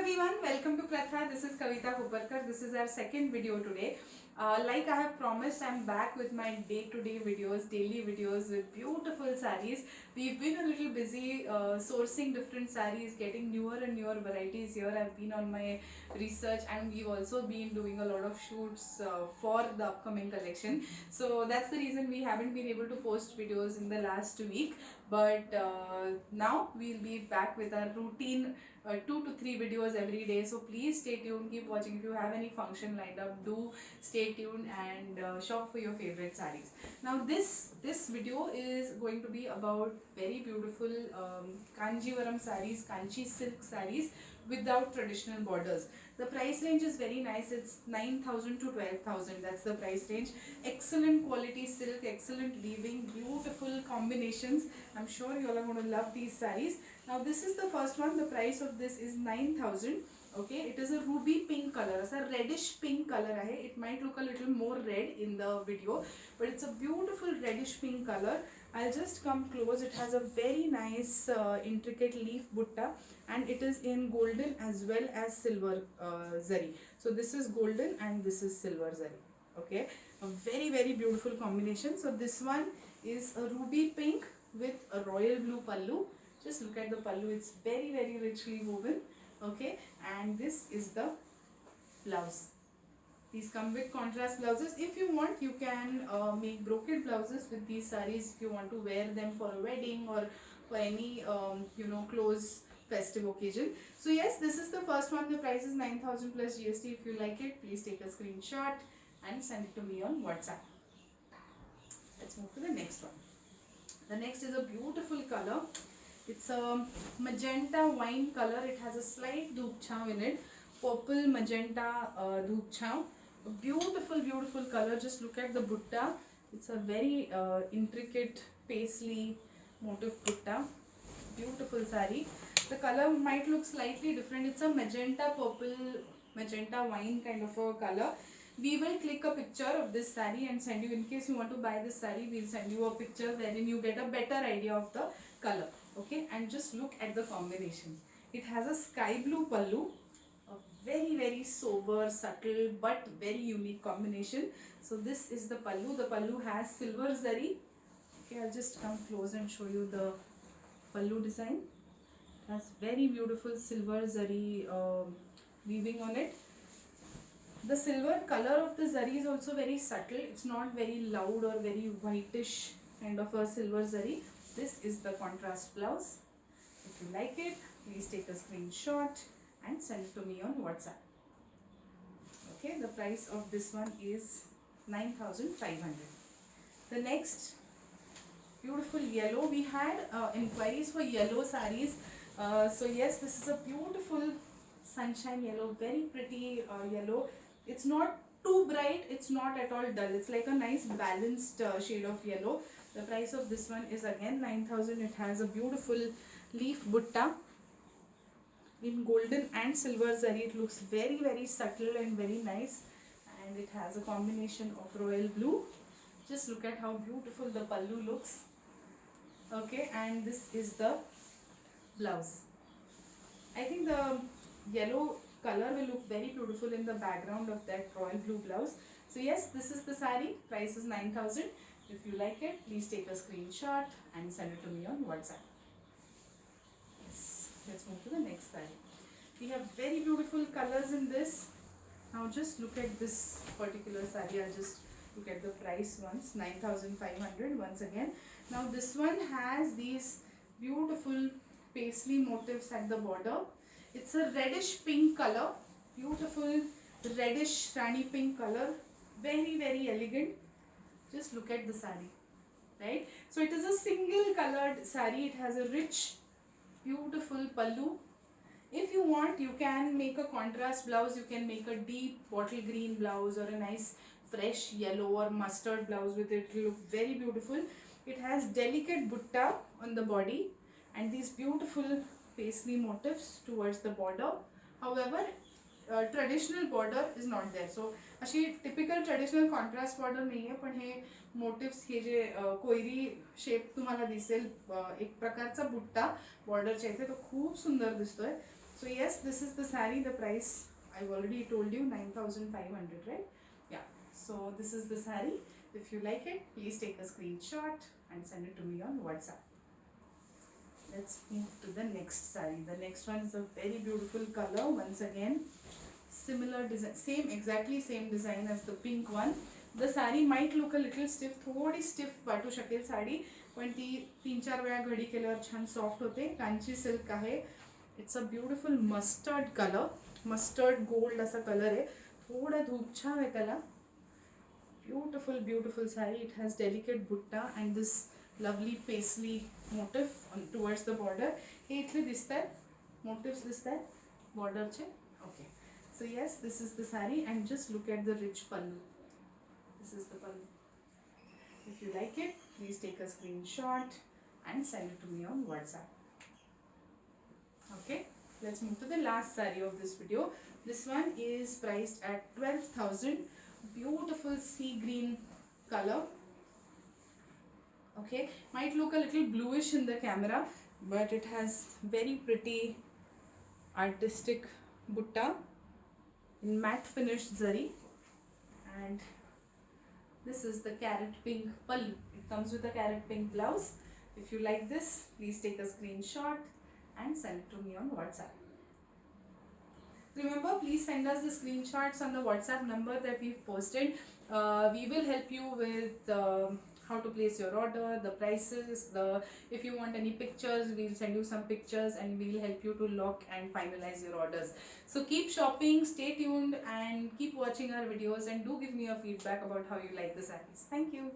everyone, welcome to Pratha. This is Kavita Huparkar. This is our second video today. Like I have promised, I'm back with my day-to-day videos, daily videos with beautiful sarees. We've been a little busy sourcing different sarees, getting newer and newer varieties here. I've been on my research and we've also been doing a lot of shoots for the upcoming collection. So that's the reason we haven't been able to post videos in the last week. But now we'll be back with our routine 2 to 3 videos every day, so please stay tuned, keep watching. If you have any function lined up, do stay tuned and shop for your favorite sarees. Now this video is going to be about very beautiful Kanjivaram sarees, Kanchi silk sarees without traditional borders. The price range is very nice. It's 9,000 to 12,000. That's the price range. Excellent quality silk, excellent weaving, beautiful combinations. I'm sure you all are going to love these sarees. Now this is the first one. The price of this is 9,000. Okay, it is a ruby pink color. It's a reddish pink color. It might look a little more red in the video, but it's a beautiful reddish pink color. I'll just come close. It has a very nice intricate leaf butta, and it is in golden as well as silver zari. So this is golden and this is silver zari. Okay, a very beautiful combination. So this one is a ruby pink with a royal blue pallu. Just look at the pallu. It's very richly woven. Okay, and this is the blouse. These come with contrast blouses. If you want, you can make brocade blouses with these sarees if you want to wear them for a wedding or for any close festive occasion. So yes, this is the first one. The price is 9,000 plus GST. If you like it, please take a screenshot and send it to me on WhatsApp. Let's move to the next one. The next is a beautiful color. It's a magenta wine color. It has a slight dhoop chhav in it. Purple magenta dhoop chhav. A beautiful color. Just look at the butta. It's a very intricate paisley motif butta. Beautiful saree. The color might look slightly different. It's a magenta purple, magenta wine kind of a color. We will click a picture of this saree and send you, in case you want to buy this saree, we'll send you a picture wherein you get a better idea of the color. Okay, and just look at the combination. It has a sky blue pallu, a very sober, subtle but very unique combination. So this is the pallu. The pallu has silver zari. Okay, I'll just come close and show you the pallu design. It has very beautiful silver zari weaving on it. The silver color of the zari is also very subtle. It's not very loud or very whitish kind of a silver zari. This is the contrast blouse. If you like it, please take a screenshot and send it to me on WhatsApp. Okay, the price of this one is 9,500. The next beautiful yellow. We had inquiries for yellow sarees. So yes, this is a beautiful sunshine yellow, very pretty yellow. It's not too bright, it's not at all dull. It's like a nice balanced shade of yellow. The price of this one is again 9,000. It has a beautiful leaf butta in golden and silver zari. It looks very subtle and very nice, and it has a combination of royal blue. Just look at how beautiful the pallu looks. Okay, and this is the blouse. I think the yellow color will look very beautiful in the background of that royal blue blouse. So yes, this is the saree. Price is 9,000. If you like it, please take a screenshot and send it to me on WhatsApp. Yes, let's move to the next saree. We have very beautiful colors in this. Now just look at this particular saree. I'll just look at the price once. 9,500 once again. Now this one has these beautiful paisley motifs at the border. It's a reddish pink color. Beautiful reddish rani pink color. Very elegant. Just look at the saree, right? So it is a single colored saree. It has a rich, beautiful pallu. If you want, you can make a contrast blouse. You can make a deep bottle green blouse or a nice fresh yellow or mustard blouse with it. It will look very beautiful. It has delicate butta on the body and these beautiful paisley motifs towards the border. However, traditional border is not there. So अशी typical traditional contrast border नाही आहे, पण हे motifs हे जे Koeri shape तुम्हाला दिसेल एक प्रकारचा बुट्टा borderच्या इथे तो खूप सुंदर दिसतोय. So yes, this is the saree. The price I've already told you, 9,500, right? Yeah. So this is the saree. If you like it, please take a screenshot and send it to me on WhatsApp. Let's move to the next saree. The next one is a very beautiful color. Once again, similar design, exactly same design as the pink one. The saree might look a little stiff, थोड़ी stiff वाटू शकेल साडी, पण ती 3-4 वेळा घडी केल्यावर छान soft होते. कांची सिल्क आहे. It's a beautiful mustard colour, mustard gold असा कलर आहे. थोडा धूपछाव आहे त्याला. Beautiful, beautiful saree. It has delicate butta and this lovely paisley motif towards the border. हे इथले दिसतात, motifs दिसतात border चे. Okay. So yes, this is the saree and just look at the rich pallu. This is the pallu. If you like it, please take a screenshot and send it to me on WhatsApp. Okay. Let's move to the last saree of this video. This one is priced at 12,000. Beautiful sea green color. Okay, might look a little bluish in the camera, but it has very pretty artistic butta in matte finished zari, and this is the carrot pink pallu. It comes with a carrot pink blouse. If you like this, please take a screenshot and send it to me on WhatsApp. Remember, please send us the screenshots on the WhatsApp number that we've posted. We will help you with how to place your order, the prices, if you want any pictures, we'll send you some pictures and we'll help you to lock and finalize your orders. So keep shopping, stay tuned and keep watching our videos and do give me your feedback about how you like the sarees. Thank you.